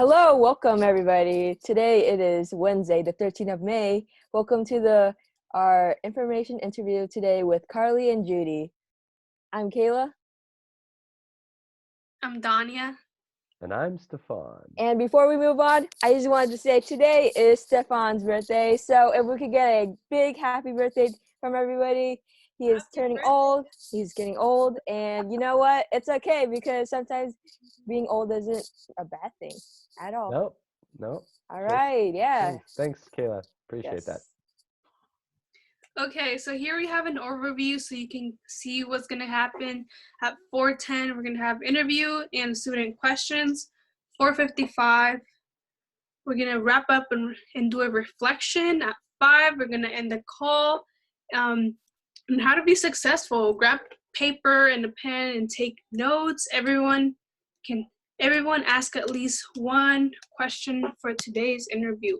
Hello, welcome everybody. Today it is Wednesday, the 13th of May. Welcome to our information interview today with Carly and Judy. I'm Kayla. I'm Danya. And I'm Stefan. And before we move on, I just wanted to say today is Stefan's birthday. So if we could get a big happy birthday from everybody. He is turning old. He's getting old. And you know what? It's okay because sometimes being old isn't a bad thing at all. Nope. All right. Yeah. Thanks, Kayla. Appreciate that. Okay, so here we have an overview so you can see what's going to happen. At 4:10, we're going to have interview and student questions. 4:55, we're going to wrap up and do a reflection. At 5, we're going to end the call. And how to be successful. Grab paper and a pen and take notes. Everyone ask at least one question for today's interview.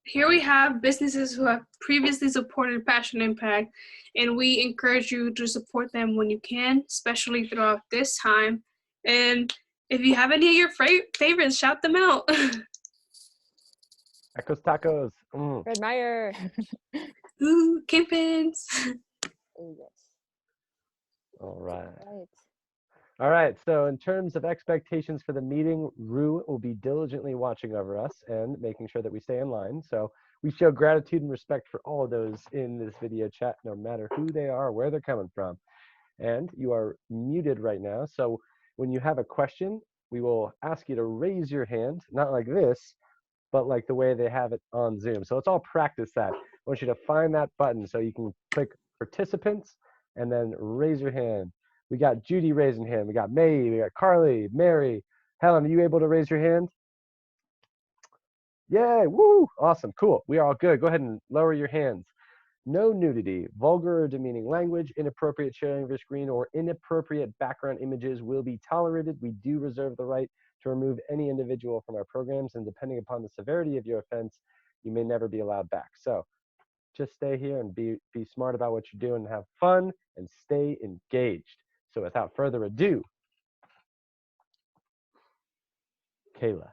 Here we have businesses who have previously supported Passion Impact, and we encourage you to support them when you can, especially throughout this time. And if you have any of your favorites, shout them out. Echo's Tacos. Fred Meyer. Ooh, Kingpins. Oh, yes. All right. So in terms of expectations for the meeting, Rue will be diligently watching over us and making sure that we stay in line. So we show gratitude and respect for all of those in this video chat, no matter who they are, where they're coming from. And you are muted right now. So when you have a question, we will ask you to raise your hand, not like this, but like the way they have it on Zoom. So let's all practice that. I want you to find that button so you can click participants and then raise your hand. We got Judy raising hand. We got May. We got Carly, Mary. Helen, are you able to raise your hand? Yay, woo, awesome, cool. We are all good. Go ahead and lower your hands. No nudity, vulgar or demeaning language, inappropriate sharing of your screen, or inappropriate background images will be tolerated. We do reserve the right to remove any individual from our programs, and depending upon the severity of your offense, you may never be allowed back. So just stay here and be smart about what you're doing and have fun and stay engaged. So without further ado, Kayla.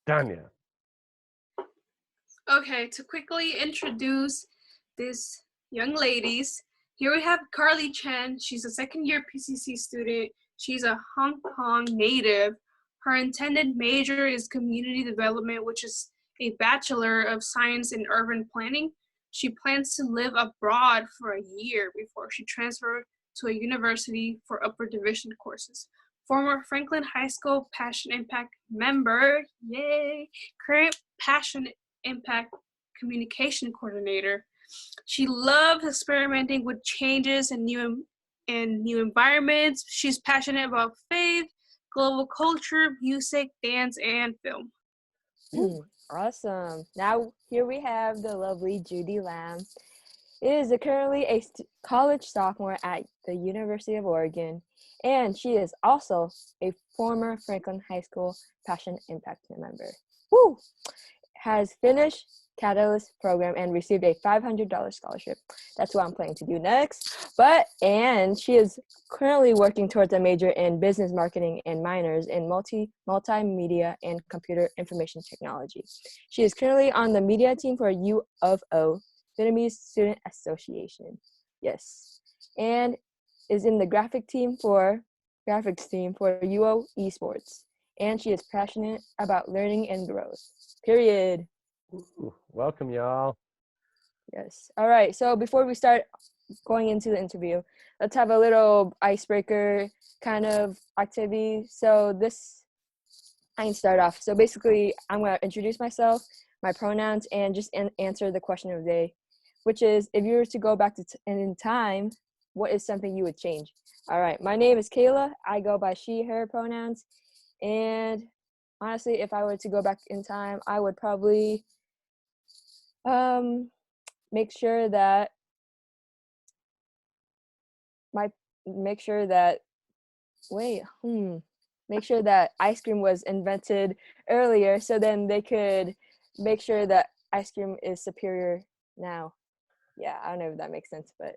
Danya. Okay, to quickly introduce these young ladies, here we have Carly Chen. She's a second-year PCC student. She's a Hong Kong native. Her intended major is community development, which is a Bachelor of Science in Urban Planning. She plans to live abroad for a year before she transfers to a university for upper division courses. Former Franklin High School Passion Impact member, yay! Current Passion Impact communication coordinator. She loves experimenting with changes and new environments. She's passionate about faith, global culture, music, dance, and film. Awesome. Now here we have the lovely Judy Lam. It is currently a college sophomore at the University of Oregon, and she is also a former Franklin High School Passion Impact member. Woo! Has finished Catalyst program and received a $500 scholarship. That's what I'm planning to do next. And she is currently working towards a major in business marketing and minors in multimedia and computer information technology. She is currently on the media team for U of O, Vietnamese Student Association. Yes. And is in the graphics team for UO Esports. And she is passionate about learning and growth. Period. Ooh, welcome, y'all. Yes. All right. So before we start going into the interview, let's have a little icebreaker kind of activity. So I can start off. So basically, I'm going to introduce myself, my pronouns, and just answer the question of the day, which is, if you were to go back to in time, what is something you would change? All right. My name is Kayla. I go by she, her pronouns. And honestly, if I were to go back in time, I would probably make sure that ice cream was invented earlier, so then they could make sure that ice cream is superior now. Yeah, I don't know if that makes sense, but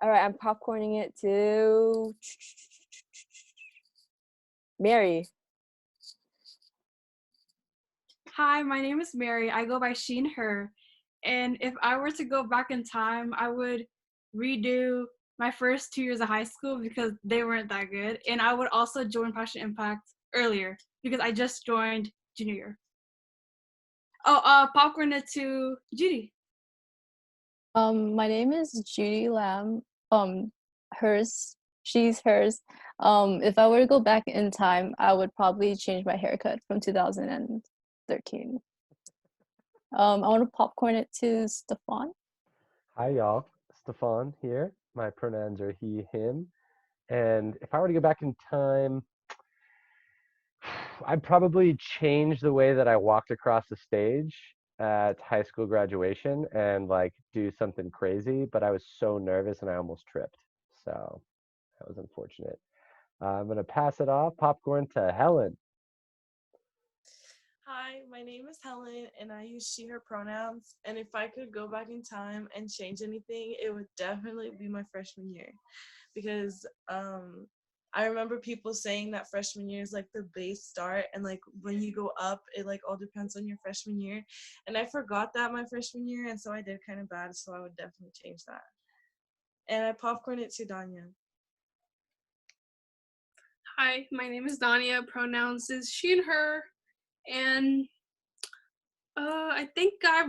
All right, I'm popcorning it to Mary. Hi, my name is Mary. I go by she and her. And if I were to go back in time, I would redo my first 2 years of high school because they weren't that good. And I would also join Passion Impact earlier because I just joined junior year. Oh, popcorn it to Judy. My name is Judy Lam. Hers, she's hers. If I were to go back in time, I would probably change my haircut from 2013. I want to popcorn it to Stefan. Hi, y'all. Stefan here. My pronouns are he, him. And if I were to go back in time, I'd probably change the way that I walked across the stage at high school graduation and like do something crazy, but I was so nervous and I almost tripped. So that was unfortunate. I'm going to pass it off, popcorn, to Helen. Hi, my name is Helen and I use she, her pronouns. And if I could go back in time and change anything, it would definitely be my freshman year. Because I remember people saying that freshman year is like the base start, and like when you go up, it like all depends on your freshman year. And I forgot that my freshman year, and so I did kind of bad, so I would definitely change that. And I popcorn it to Danya. Hi, my name is Dania. Pronouns is she and her. And I think I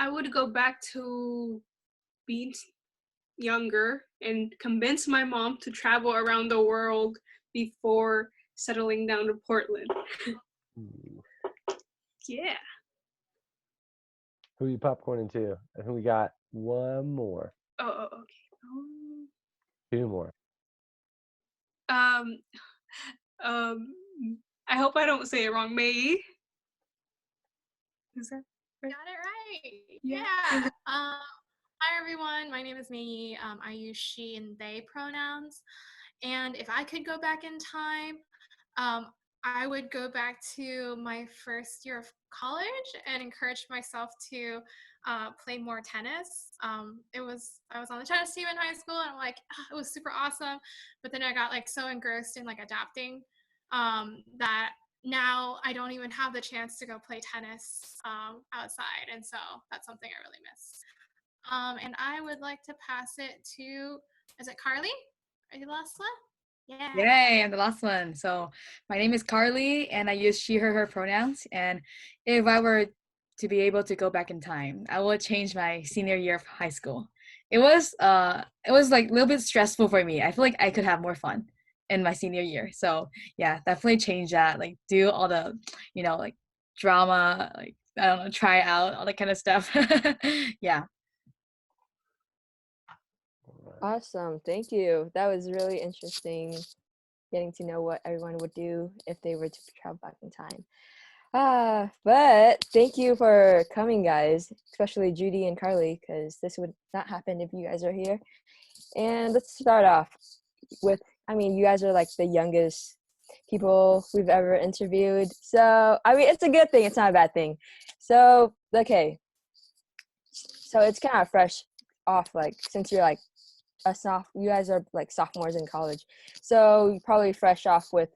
would go back to being younger and convince my mom to travel around the world before settling down to Portland. Yeah. Who are you popcorning to? I think we got one more. Oh, okay. Two more. I hope I don't say it wrong. May. Is that right? Got it right. Yeah. Yeah. Hi everyone. My name is Maggie. I use she and they pronouns. And if I could go back in time, I would go back to my first year of college and encourage myself to play more tennis. I was on the tennis team in high school, and I'm like, it was super awesome. But then I got like so engrossed in like adapting that now I don't even have the chance to go play tennis outside, and so that's something I really miss. And I would like to pass it to, is it Carly? Are you the last one? Yeah. Yay, I'm the last one. So my name is Carly and I use she, her pronouns. And if I were to be able to go back in time, I would change my senior year of high school. It was like a little bit stressful for me. I feel like I could have more fun in my senior year. So yeah, definitely change that. Like do all the, like drama, like I don't know, try out, all that kind of stuff. Yeah. Awesome. Thank you. That was really interesting getting to know what everyone would do if they were to travel back in time. But thank you for coming, guys, especially Judy and Carly, because this would not happen if you guys are here. And let's start off with, you guys are like the youngest people we've ever interviewed. So, it's a good thing. It's not a bad thing. So, okay. So it's kind of fresh off, like, since you're like, you guys are like sophomores in college, so you're probably fresh off with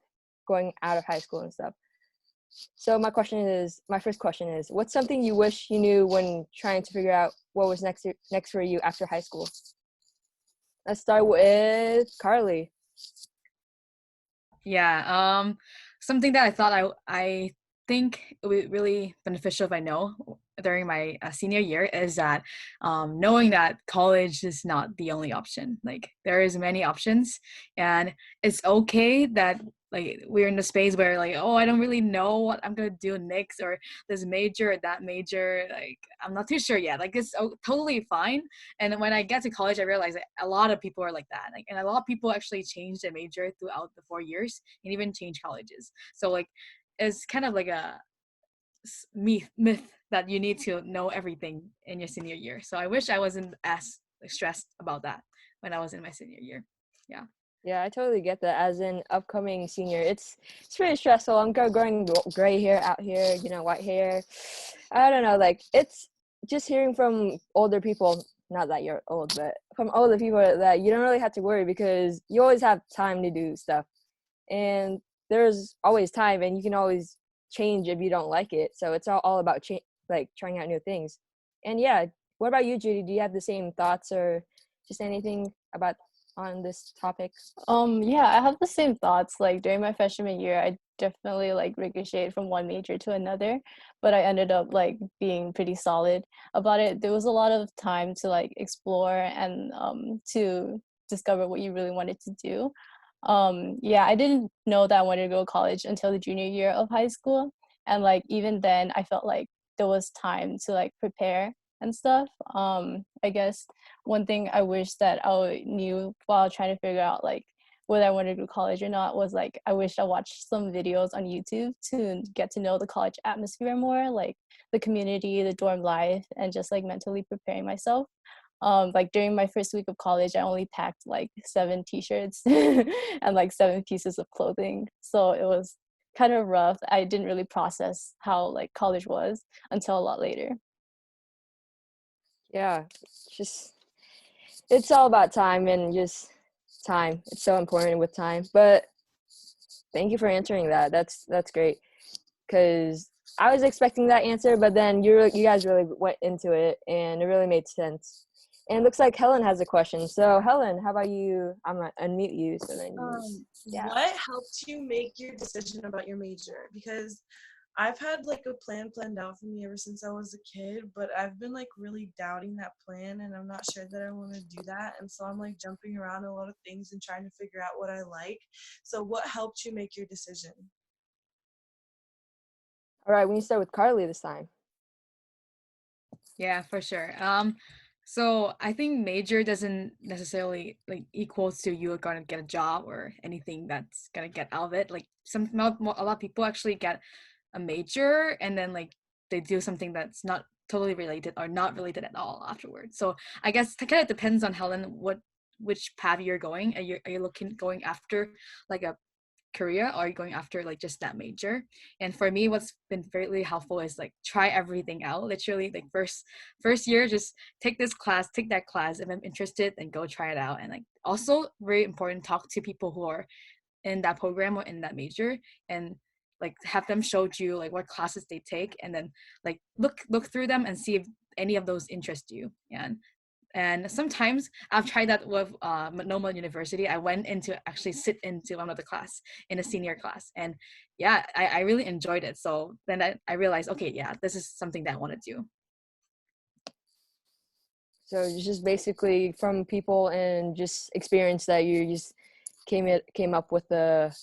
going out of high school and stuff. So my first question is, what's something you wish you knew when trying to figure out what was next for you after high school? Let's start with Carly. Yeah, something that I thought I think it would be really beneficial if I know during my senior year is that knowing that college is not the only option. Like there is many options, and it's okay that like we're in the space where like, oh, I don't really know what I'm gonna do next, or this major or that major, like I'm not too sure yet. Like it's totally fine. And when I get to college, I realized that a lot of people are like that, like, and a lot of people actually change their major throughout the 4 years and even change colleges. So like it's kind of like a myth that you need to know everything in your senior year. So I wish I wasn't as stressed about that when I was in my senior year. Yeah, I totally get that. As an upcoming senior, it's pretty stressful. I'm growing gray hair out here, white hair. I don't know, like it's just hearing from older people not that you're old, but from older people that you don't really have to worry because you always have time to do stuff. And there's always time and you can always change if you don't like it. So it's all about like trying out new things. And yeah, what about you, Judy? Do you have the same thoughts or just anything about on this topic? Yeah, I have the same thoughts. Like during my freshman year, I definitely like ricocheted from one major to another, but I ended up like being pretty solid about it. There was a lot of time to like explore and to discover what you really wanted to do. Yeah, I didn't know that I wanted to go to college until the junior year of high school, and like even then, I felt like there was time to like prepare and stuff. I guess one thing I wish that I knew while trying to figure out like whether I wanted to go to college or not was like I wish I watched some videos on YouTube to get to know the college atmosphere more, like the community, the dorm life, and just like mentally preparing myself. Like during my first week of college, I only packed like 7 t-shirts and like 7 pieces of clothing. So it was kind of rough. I didn't really process how like college was until a lot later. Yeah, just it's all about time and just time. It's so important with time. But thank you for answering that. That's great because I was expecting that answer, but then you guys really went into it and it really made sense. And it looks like Helen has a question. So Helen, how about you? I'm gonna unmute you so then yeah. What helped you make your decision about your major? Because I've had like a plan planned out for me ever since I was a kid, but I've been like really doubting that plan and I'm not sure that I want to do that. And so I'm like jumping around a lot of things and trying to figure out what I like. So what helped you make your decision? All right, we can start with Carly this time. Yeah, for sure. So I think major doesn't necessarily like equals to you are gonna get a job or anything that's gonna get out of it. Like a lot of people actually get a major and then like they do something that's not totally related or not related at all afterwards. So I guess it kind of depends on Helen which path you're going. Are you looking going after like a career or are you going after like just that major? And for me what's been really helpful is like try everything out, literally like first year just take this class, take that class, if I'm interested then go try it out. And like also very important, talk to people who are in that program or in that major and like have them show you like what classes they take and then like look through them and see if any of those interest you. And sometimes I've tried that with Normal University. I went into actually sit into one of the class in a senior class. And yeah, I really enjoyed it. So then I realized, okay, yeah, this is something that I want to do. So it's just basically from people and just experience that you just came up with the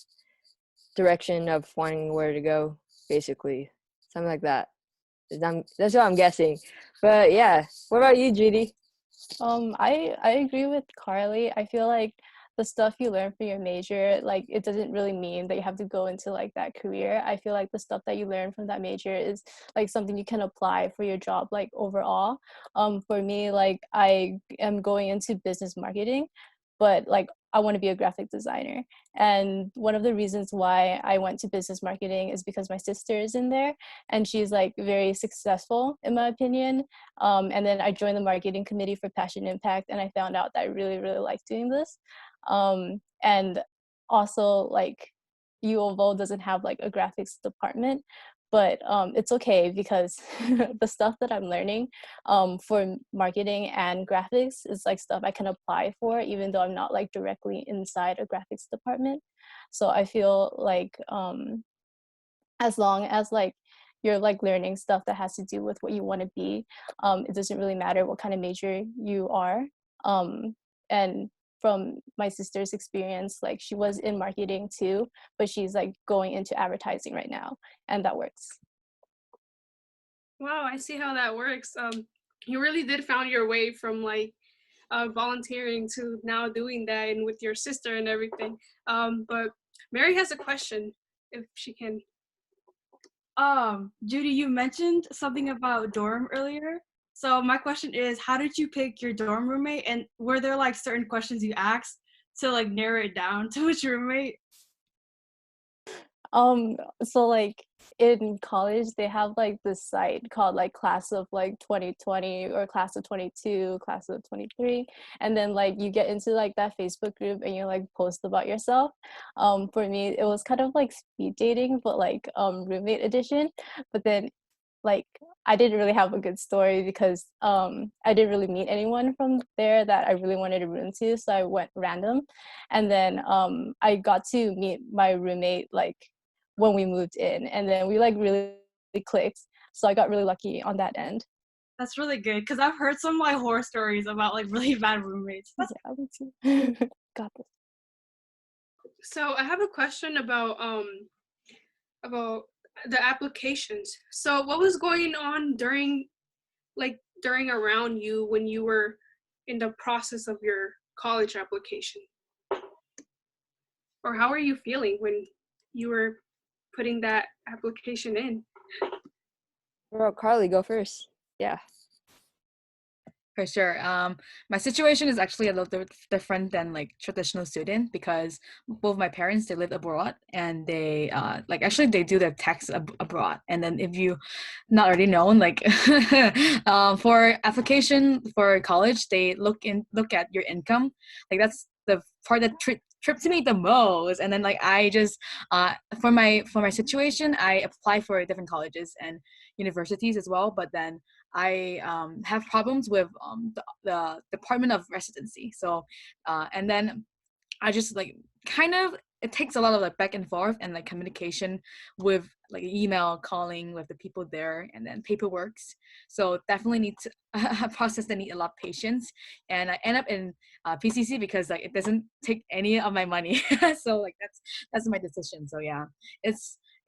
direction of wanting where to go, basically. Something like that. That's what I'm guessing. But yeah, what about you, Judy? I agree with Carly. I feel like the stuff you learn for your major, like it doesn't really mean that you have to go into like that career. I feel like the stuff that you learn from that major is like something you can apply for your job like overall. For me, like I am going into business marketing, but like I want to be a graphic designer. And one of the reasons why I went to business marketing is because my sister is in there and she's like very successful in my opinion. And then I joined the marketing committee for Passion Impact and I found out that I really, really like doing this. And also like U of O doesn't have like a graphics department, but it's okay because the stuff that I'm learning for marketing and graphics is like stuff I can apply for even though I'm not like directly inside a graphics department. So I feel like as long as like you're like learning stuff that has to do with what you want to be, it doesn't really matter what kind of major you are. And from my sister's experience, like she was in marketing too, but she's like going into advertising right now, and that works. Wow, I see how that works. You really did found your way from like volunteering to now doing that and with your sister and everything. But Mary has a question, if she can. Judy, you mentioned something about dorm earlier. So my question is, how did you pick your dorm roommate, and were there like certain questions you asked to like narrow it down to which roommate? So like in college, they have like this site called like class of like 2020 or class of 22, class of 23. And then like you get into like that Facebook group and you like post about yourself. For me, it was kind of like speed dating, but like roommate edition. But then like I didn't really have a good story because I didn't really meet anyone from there that I really wanted to room to, so I went random. And then I got to meet my roommate like when we moved in, and then we like really clicked. So I got really lucky on that end. That's really good because I've heard some like horror stories about like really bad roommates. Yeah, me too. Got this. So I have a question about the applications. So what was going on during around you when you were in the process of your college application? Or how are you feeling when you were putting that application in? Well, Carly, go first. Yeah. For sure. My situation is actually a little different than like traditional student because both my parents, they live abroad, and they like actually they do their tax abroad. And then if you not already known, like for application for college, they look at your income. Like that's the part that trips me the most. And then like I just for my situation, I apply for different colleges and universities as well, but then I have problems with the Department of Residency. So, and then I just like kind of, it takes a lot of like back and forth and like communication with like email, calling with the people there, and then paperworks. So definitely need to a process that need a lot of patience. And I end up in PCC because like it doesn't take any of my money. So like that's my decision. So yeah, it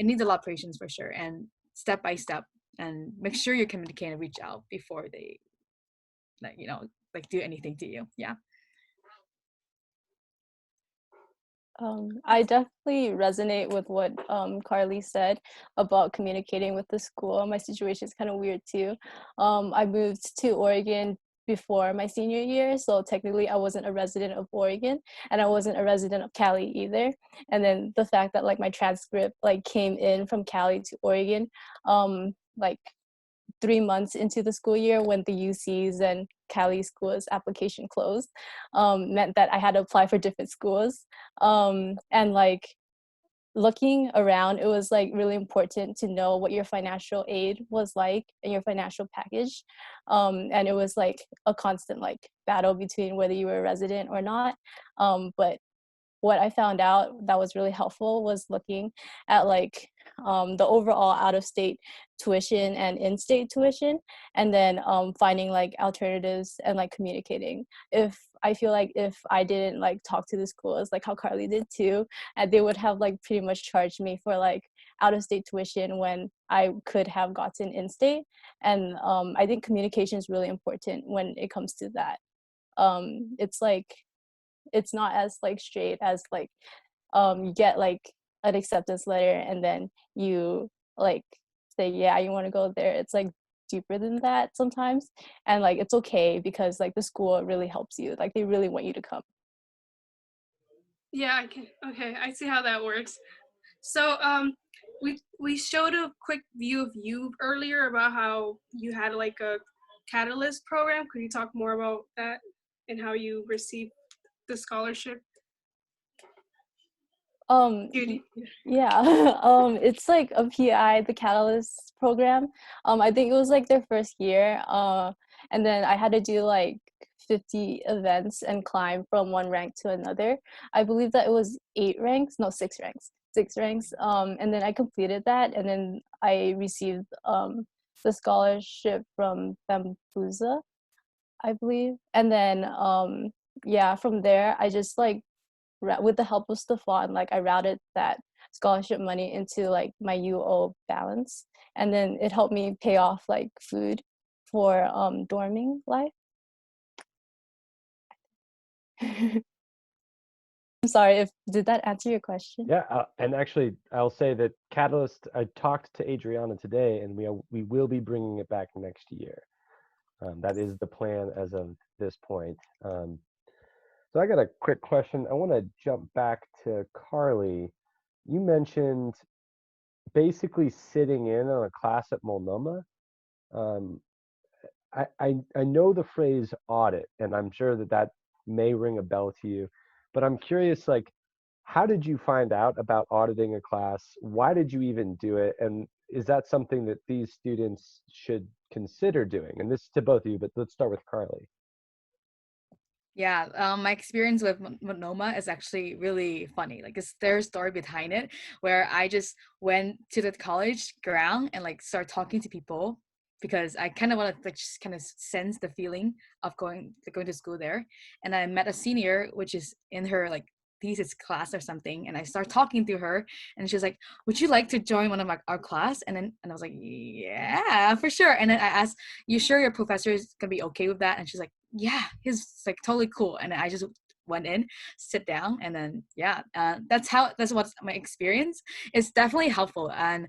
needs a lot of patience for sure, and step by step, and make sure you communicate and reach out before they like like do anything to you. Yeah. I definitely resonate with what Carly said about communicating with the school. My situation is kind of weird too. I moved to Oregon before my senior year, so technically I wasn't a resident of Oregon, and I wasn't a resident of Cali either. And then the fact that like my transcript like came in from Cali to Oregon, like 3 months into the school year when the UC's and Cali schools application closed, meant that I had to apply for different schools. And like looking around, it was like really important to know what your financial aid was like and your financial package. And it was like a constant like battle between whether you were a resident or not. But what I found out that was really helpful was looking at like the overall out-of-state tuition and in-state tuition, and then finding like alternatives and like communicating. If I feel like if I didn't like talk to the schools like how Carly did too, and they would have like pretty much charged me for like out-of-state tuition when I could have gotten in-state. And I think communication is really important when it comes to that. It's like it's not as like straight as like you get like an acceptance letter and then you like say yeah you want to go there. It's like deeper than that sometimes, and like it's okay because like the school really helps you, like they really want you to come. Yeah, I can. Okay, I see how that works. So we showed a quick view of you earlier about how you had like a catalyst program. Could you talk more about that and how you received the scholarship? Judy. Yeah. It's like a PI, the Catalyst program. I think it was like their first year, and then I had to do like 50 events and climb from one rank to another. I believe that it was 8 ranks, no, 6 ranks, 6 ranks. And then I completed that, and then I received the scholarship from Bambuza, I believe. And then yeah, from there I just like with the help of Stefan, like I routed that scholarship money into like my UO balance, and then it helped me pay off like food for dorming life. I'm sorry if did that answer your question? Yeah, and actually, I'll say that Catalyst. I talked to Adriana today, and we will be bringing it back next year. That is the plan as of this point. So I got a quick question. I want to jump back to Carly. You mentioned basically sitting in on a class at Multnomah. Um, I know the phrase audit, and I'm sure that that may ring a bell to you, but I'm curious, like, how did you find out about auditing a class? Why did you even do it? And is that something that these students should consider doing? And this is to both of you, but let's start with Carly. Yeah, my experience with Monoma is actually really funny. Like, it's there's a story behind it where I just went to the college ground and like start talking to people because I kind of want to like just kind of sense the feeling of going to school there. And I met a senior, which is in her like thesis class or something, and I start talking to her, and she's like, "Would you like to join one of our class?" And I was like, "Yeah, for sure." And then I asked, "You sure your professor is gonna be okay with that?" And she's like, "Yeah, he's like totally cool." And I just went in, sit down, and then yeah, that's what's my experience. It's definitely helpful, and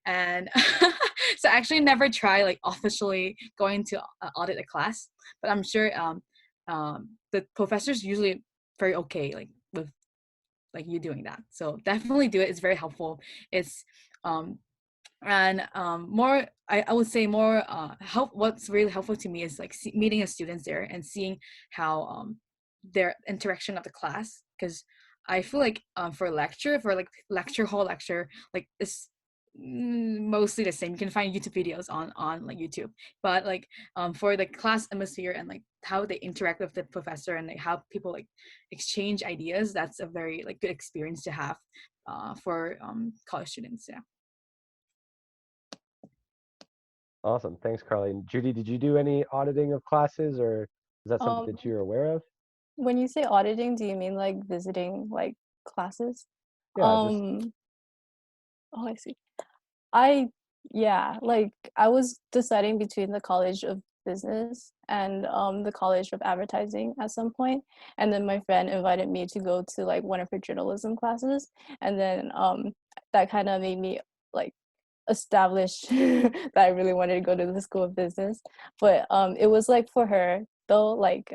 so I actually never try like officially going to audit a class, but I'm sure the professors usually very okay like with like you doing that. So definitely do it. It's very helpful. It's um and more I would say more help what's really helpful to me is like meeting the students there and seeing how their interaction of the class, because I feel like for lecture whole lecture like it's mostly the same. You can find YouTube videos on like YouTube, but like for the class atmosphere and like how they interact with the professor and like how people like exchange ideas, that's a very like good experience to have for college students. Yeah. Awesome. Thanks, Carly. And Judy, did you do any auditing of classes, or is that something that Um, you're aware of? when you say auditing, do you mean like visiting like classes? Yeah, just Um, oh, I see. I yeah, like I was deciding between the College of Business and the College of Advertising at some point, and then my friend invited me to go to like one of her journalism classes, and then that kind of made me like establish that I really wanted to go to the School of Business. But it was like for her though, like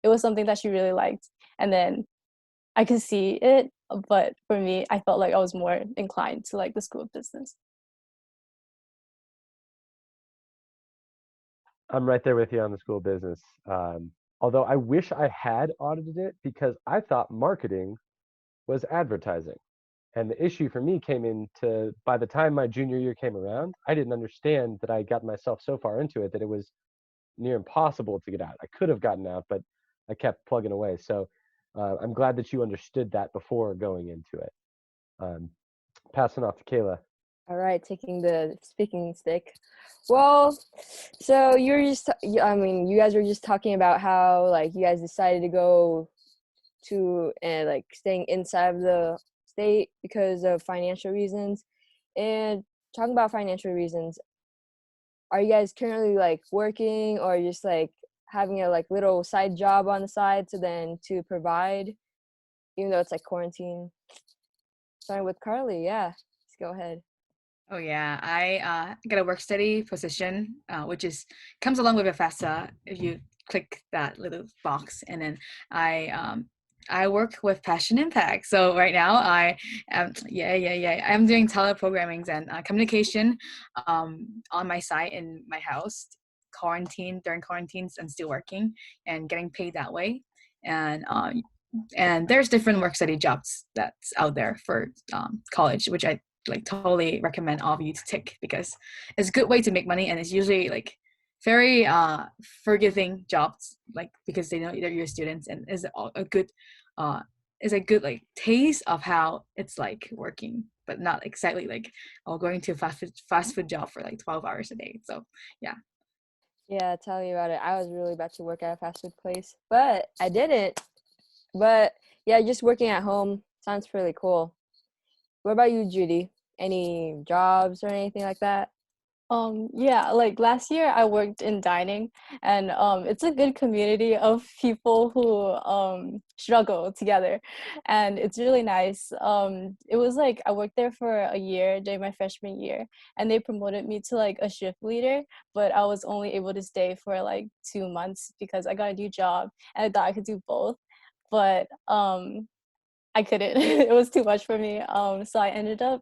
it was something that she really liked, and then I could see it, but for me, I felt like I was more inclined to like the School of Business. I'm right there with you on the school business. Although I wish I had audited it because I thought marketing was advertising. And the issue for me came into by the time my junior year came around, I didn't understand that I got myself so far into it that it was near impossible to get out. I could have gotten out, but I kept plugging away. So I'm glad that you understood that before going into it. Um, Passing off to Kayla. All right, taking the speaking stick. Well, so you're just, I mean, you guys were just talking about how, like, you guys decided to go to, and like, staying inside of the state because of financial reasons. And talking about financial reasons, are you guys currently, like, working or just, like, having a, like, little side job on the side to provide, even though it's, like, quarantine? Starting with Carly, yeah. Let's go ahead. Oh yeah, I got a work study position, which is comes along with a FAFSA if you click that little box, and then I work with Passion Impact. So right now I am I'm doing teleprogramming and communication on my site in my house, during quarantines and still working and getting paid that way, and there's different work study jobs that's out there for college, which I like totally recommend all of you to take because it's a good way to make money, and it's usually like very forgiving jobs, like because they know that you're students, and is a good uh is a good like taste of how it's like working, but not exactly like going to a fast food job for like 12 hours a day. So yeah. Yeah, tell me about it. I was really about to work at a fast food place, but I didn't. But yeah, just working at home sounds pretty cool. What about you, Judy? Any jobs or anything like that? Yeah, like last year I worked in dining, and it's a good community of people who struggle together, and it's really nice. It was like I worked there for a year during my freshman year, and they promoted me to like a shift leader, but I was only able to stay for like 2 months because I got a new job, and I thought I could do both, but I couldn't. It was too much for me. So I ended up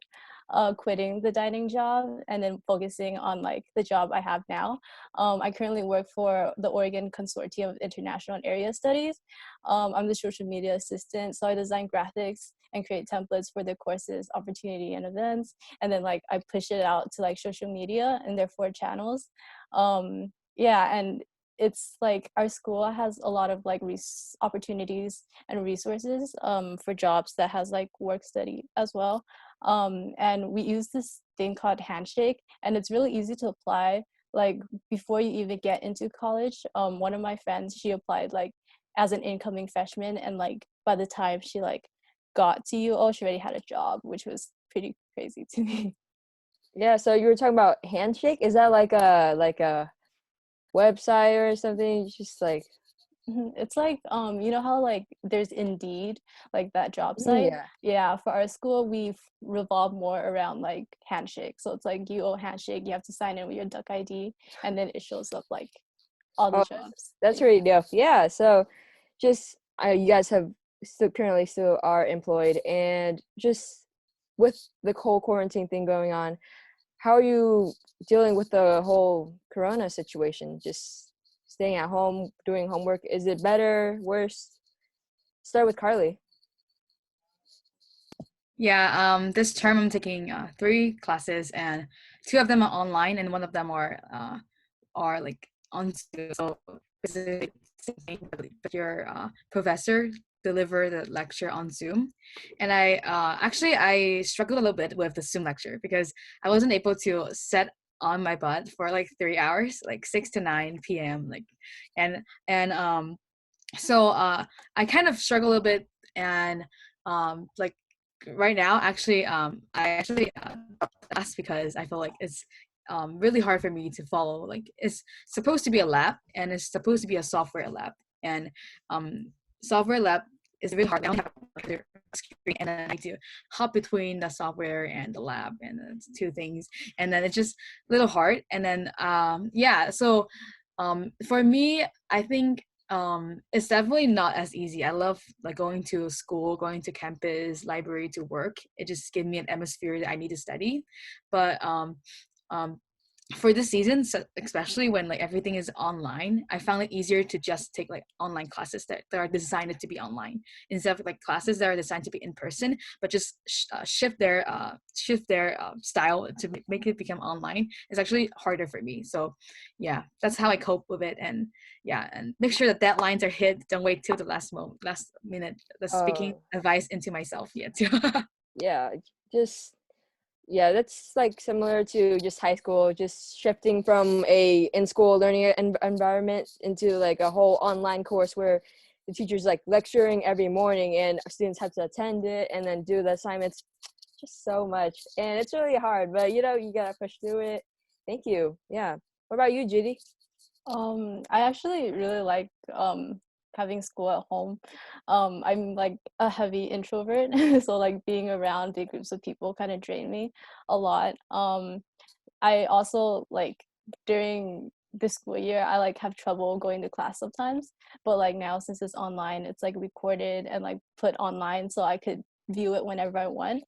quitting the dining job and then focusing on like the job I have now. I currently work for the Oregon Consortium of International and Area Studies. I'm the social media assistant, so I design graphics and create templates for the courses, opportunity, and events. And then like I push it out to like social media and their 4 channels. Yeah, and it's like our school has a lot of like opportunities and resources for jobs that has like work study as well. And we use this thing called Handshake, and it's really easy to apply like before you even get into college. One of my friends, she applied like as an incoming freshman, and like by the time she like got to UO, she already had a job, which was pretty crazy to me. Yeah, so you were talking about Handshake. Is that like a website or something? Just like It's like you know how like there's Indeed, like that job site. yeah. Yeah, for our school we revolve more around like Handshake. So it's like UO Handshake, you have to sign in with your Duck ID, and then it shows up like all the Oh, jobs that's that you pretty have. dope. Yeah. So, just you guys have still are employed, and just with the whole quarantine thing going on, how are you dealing with the whole Corona situation? Just staying at home, doing homework. Is it better, worse? Start with Carly. Yeah, this term I'm taking 3 classes, and 2 of them are online, and one of them are like on Zoom. So basically, same thing, but your professor deliver the lecture on Zoom, and I struggled a little bit with the Zoom lecture because I wasn't able to sit on my butt for like 3 hours, like 6 to 9 p.m. like, and so I kind of struggle a little bit, and like right now actually I actually asked because I feel like it's really hard for me to follow. Like it's supposed to be a lab, and it's supposed to be a software lab, and um software lab is really hard. I only have a screen, and then I need to hop between the software and the lab, and it's 2 things, and then it's just a little hard. And then yeah, so for me I think it's definitely not as easy. I love like going to school, going to campus, library to work. It just gives me an atmosphere that I need to study. But um for this season, so especially when like everything is online, I found it easier to just take like online classes that are designed to be online instead of like classes that are designed to be in person, but just shift their style to make it become online. It's actually harder for me. So yeah, that's how I cope with it. And yeah, and make sure that deadlines are hit. Don't wait till the last minute. That's speaking Oh, advice into myself yet. yeah. Just yeah, that's like similar to just high school, just shifting from a in-school learning environment into like a whole online course where the teacher's like lecturing every morning and students have to attend it and then do the assignments. Just so much, and it's really hard, but you gotta push through it. Thank you. Yeah. What about you, Judy? I actually really like having school at home. I'm like a heavy introvert, so like being around big groups of people kind of drain me a lot. I also like during the school year, I like have trouble going to class sometimes, but like now since it's online, it's like recorded and like put online so I could view it whenever I want.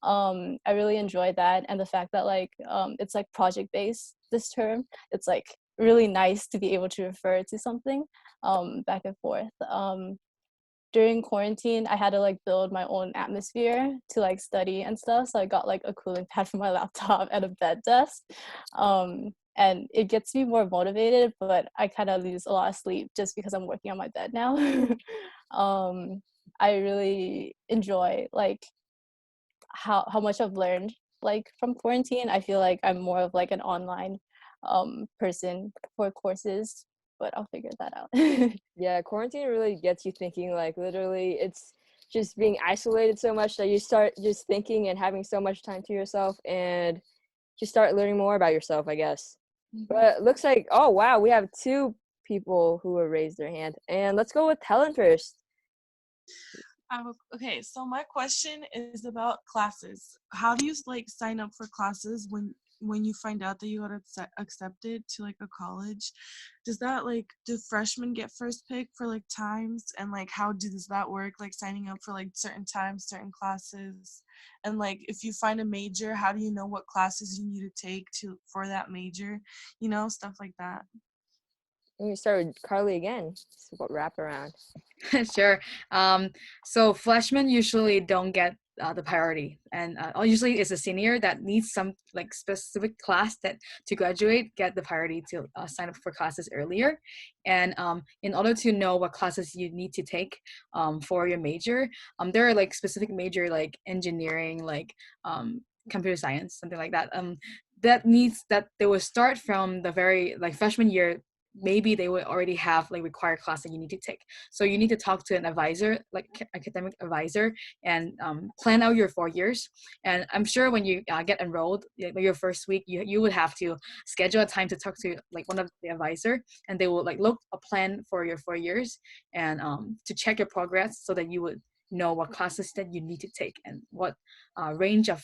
I really enjoy that, and the fact that like it's like project based this term. It's like really nice to be able to refer to something back and forth. During quarantine, I had to like build my own atmosphere to like study and stuff. So I got like a cooling pad for my laptop and a bed desk. And it gets me more motivated, but I kind of lose a lot of sleep just because I'm working on my bed now. um, I really enjoy like how much I've learned like from quarantine. I feel like I'm more of like an online person for courses, but I'll figure that out. Yeah, quarantine really gets you thinking. Like literally, it's just being isolated so much that you start just thinking and having so much time to yourself, and just start learning more about yourself, I guess. But it looks like, oh wow, we have 2 people who have raised their hand, and let's go with Helen first. Okay, so my question is about classes. How do you like sign up for classes when when you find out that you got accepted to like a college, does that like, do freshmen get first pick for like times, and like how does that work, like signing up for like certain times, certain classes, and like if you find a major, how do you know what classes you need to take to for that major, you know, stuff like that. We start with Carly again. So wrap around. Sure. So freshmen usually don't get the priority, and usually it's a senior that needs some like specific class that to graduate get the priority to sign up for classes earlier. And in order to know what classes you need to take for your major, there are like specific major like engineering, like computer science, something like that. That needs that they will start from the very like freshman year. Maybe they will already have like required class that you need to take. So you need to talk to an advisor, like academic advisor, and plan out your 4 years. And I'm sure when you get enrolled, your first week, you would have to schedule a time to talk to like one of the advisor, and they will like look a plan for your 4 years and to check your progress so that you would know what classes that you need to take and what range of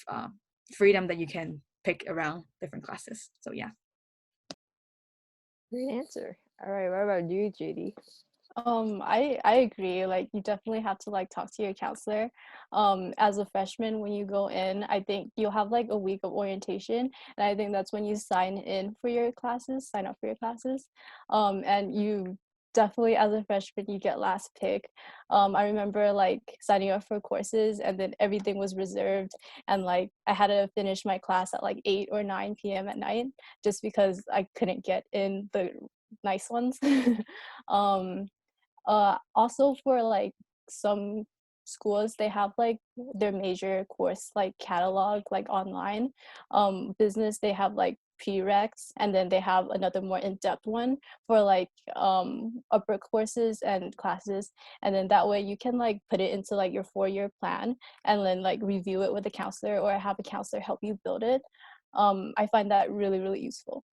freedom that you can pick around different classes. So yeah. Great answer. All right, what about you, Judy? I agree. Like you definitely have to like talk to your counselor. As a freshman, when you go in, I think you'll have like a week of orientation, and I think that's when you sign in for your classes, sign up for your classes. And you definitely as a freshman you get last pick. I remember like signing up for courses and then everything was reserved, and like I had to finish my class at like 8 or 9 p.m. at night just because I couldn't get in the nice ones. um Also for like some schools, they have like their major course like catalog like online. Business, they have like prereqs, and then they have another more in-depth one for like upper courses and classes, and then that way you can like put it into like your 4-year plan and then like review it with a counselor or have a counselor help you build it. I find that really, really useful.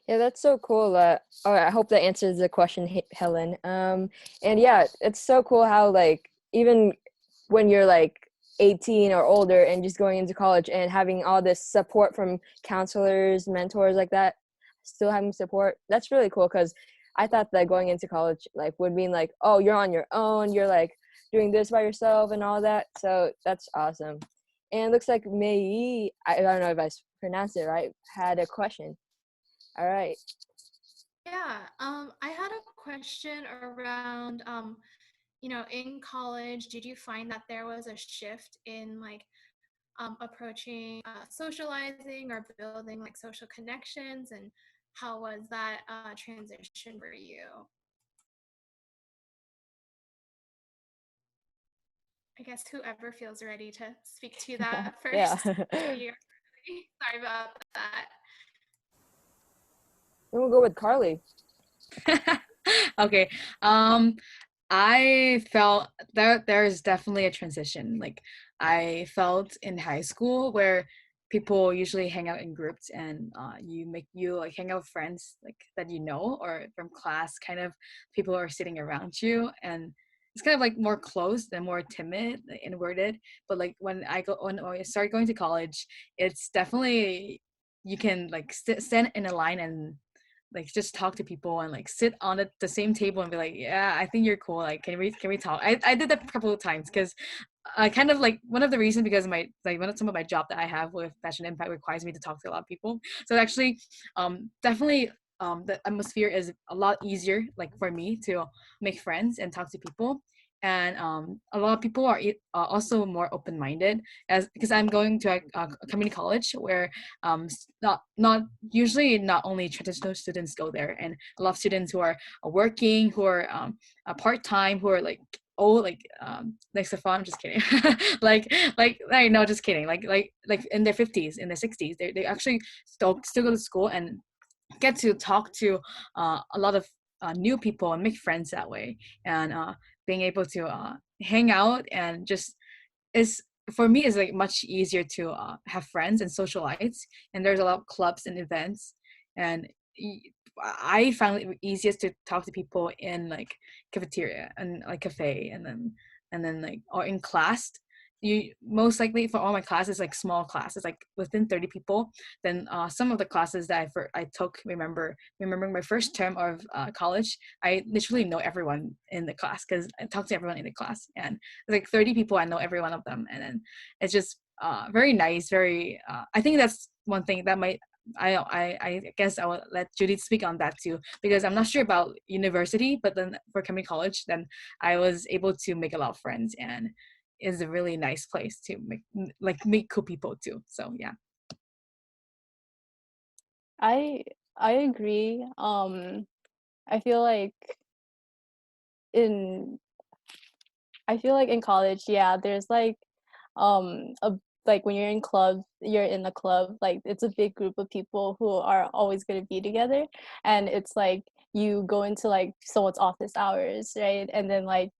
Yeah, that's so cool. All right, I hope that answers the question, Helen. And yeah, it's so cool how like even when you're like 18 or older and just going into college and having all this support from counselors, mentors like that, still having support. That's really cool because I thought that going into college like would mean like, oh, you're on your own, you're like doing this by yourself and all that. So that's awesome. And it looks like Mei, I don't know if I pronounced it right, had a question. All right. Yeah, I had a question around, in college, did you find that there was a shift in like approaching socializing or building like social connections, and how was that transition for you? I guess whoever feels ready to speak to that Yeah. first. Sorry about that. We'll go with Carly. Okay. I felt there's definitely a transition. Like I felt in high school where people usually hang out in groups, and you like hang out with friends like that you know or from class, kind of people are sitting around you, and it's kind of like more closed and more timid, like, inwarded. But like when I started going to college, it's definitely you can like stand in a line and like just talk to people and like sit on the same table and be like, yeah, I think you're cool, like can we talk. I did that a couple of times because I kind of like one of the reasons because my like one of some of my job that I have with Fashion Impact requires me to talk to a lot of people. So actually definitely the atmosphere is a lot easier like for me to make friends and talk to people. And a lot of people are also more open-minded as because I'm going to a community college where not usually not only traditional students go there, and a lot of students who are working, who are part-time, who are like like Stefan, I'm just kidding. like no, just kidding. Like in their 50s, in their 60s, they actually still go to school and get to talk to a lot of new people and make friends that way. And being able to hang out and just is for me is like much easier to have friends and socialize. And there's a lot of clubs and events, and I found it easiest to talk to people in like cafeteria and like cafe, and then like or in class, you most likely for all my classes, like small classes, like within 30 people. Then some of the classes that I took, remembering my first term of college, I literally know everyone in the class because I talk to everyone in the class, and like 30 people, I know every one of them. And then it's just very nice, very I think that's one thing that might I guess I will let Judy speak on that too, because I'm not sure about university, but then for coming college, then I was able to make a lot of friends, and is a really nice place to meet cool people too. So yeah. I I agree. I feel like in I feel like in college, yeah, there's like a like when you're in a club, like it's a big group of people who are always going to be together, and it's like you go into like someone's office hours, right? And then like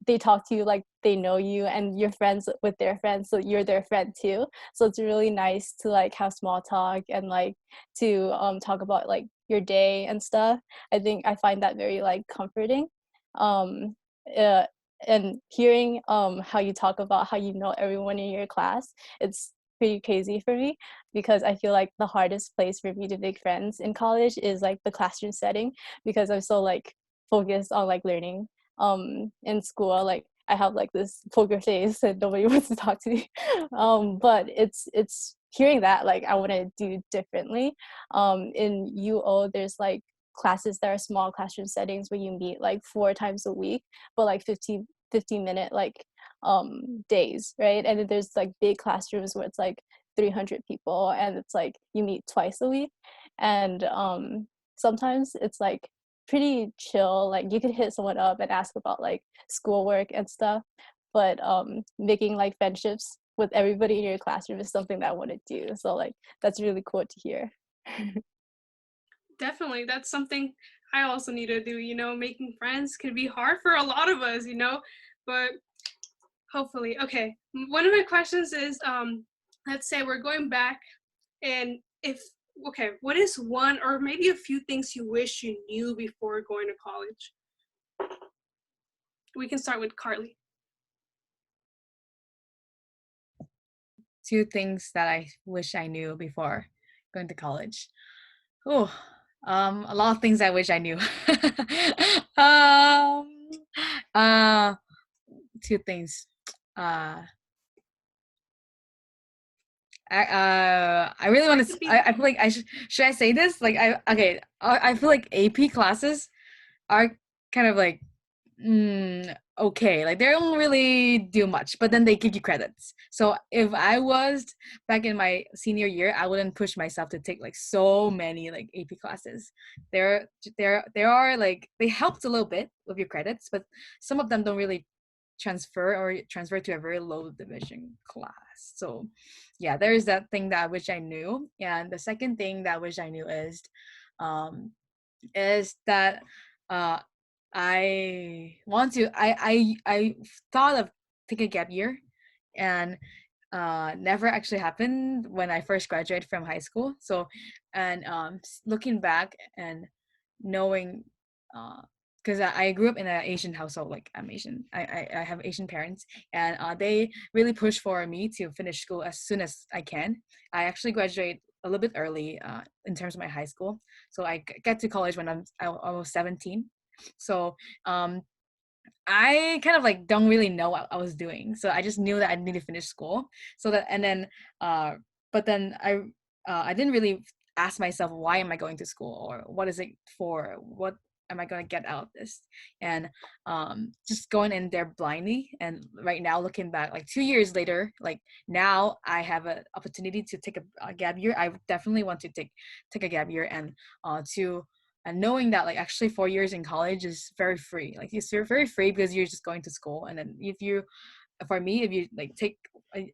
they talk to you like they know you and you're friends with their friends, so you're their friend too. So it's really nice to like have small talk and like to talk about like your day and stuff. I think I find that very like comforting. um uh, and hearing how you talk about how you know everyone in your class, it's pretty crazy for me, because I feel like the hardest place for me to make friends in college is like the classroom setting, because I'm so like focused on like learning. In school, like I have like this poker face and nobody wants to talk to me. But it's hearing that like I want to do differently. In UO there's like classes that are small classroom settings where you meet like 4 times a week, but like 15 minute like days, right? And then there's like big classrooms where it's like 300 people and it's like you meet twice a week. And sometimes it's like pretty chill, like you could hit someone up and ask about like schoolwork and stuff. But making like friendships with everybody in your classroom is something that I want to do, so like that's really cool to hear. Definitely, that's something I also need to do. Making friends can be hard for a lot of us, but hopefully. Okay, one of my questions is, let's say we're going back, and what is one or maybe a few things you wish you knew before going to college? We can start with Carly. 2 things that I wish I knew before going to college. Oh, a lot of things I wish I knew. um, uh, 2 things. I really want to. I feel like I should I say this? Like I feel like AP classes are kind of like okay, like they don't really do much, but then they give you credits. So if I was back in my senior year, I wouldn't push myself to take like so many like AP classes. There are like they helped a little bit with your credits, but some of them don't really transfer to a very low division class. So yeah, there is that thing that I wish I knew. And the second thing that I wish I knew um is that uh I thought of taking a gap year, and never actually happened when I first graduated from high school. So, and looking back and knowing, because I grew up in an Asian household, like I'm Asian, I have Asian parents, and they really push for me to finish school as soon as I can. I actually graduate a little bit early in terms of my high school, so I get to college when I was 17. So I kind of like don't really know what I was doing. So I just knew that I need to finish school. So that, and then but then I didn't really ask myself, why am I going to school, or what is it for? What am I going to get out of this? And just going in there blindly. And right now, looking back, like 2 years later, like now I have an opportunity to take a gap year. I definitely want to take a gap year, and knowing that like actually 4 years in college is very free. Like it's very free because you're just going to school. And then for me, if you like take